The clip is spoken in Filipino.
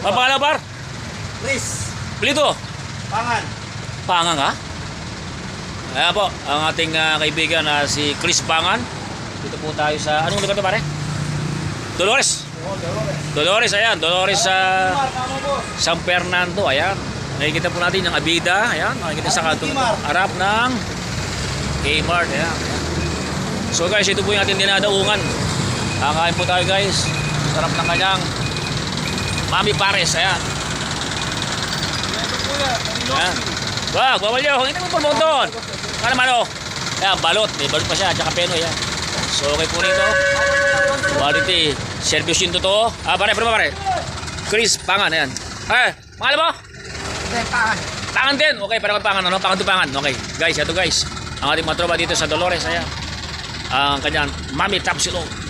Ano pangalan, par? Chris. Plito. Pangan. Pangan ka? Ayan po, ang ating kaibigan na si Chris Pangan. Dito po tayo sa, anong lugar ito, pare? Dolores. Dolores, ayan. Dolores sa San Fernando, ayan. Nakikita po natin yung Abida, ayan. Nakikita sa katong harap ng Kmart, ayan. So guys, ito po yung ating dinadaungan. Kakain po tayo guys. Sarap ng kanyang Mami Pares, ayan. Ayan. Wag, bawal nyo. Hindi mo promote doon. Ano naman o? Ayan, balot. May balot pa siya, tsaka peno, ayan. So okay po nito. Quality. Service yun totoo. Pare, pare. Chris Pangan, ayan. Pangalan mo? Pangan. Pangan din. Okay, parang pangan, ano? Pangan to pangan. Okay, guys, ito guys. Ang ating mga tropa dito sa Dolores, ayan. Ang kanyang Mami Tapsilog.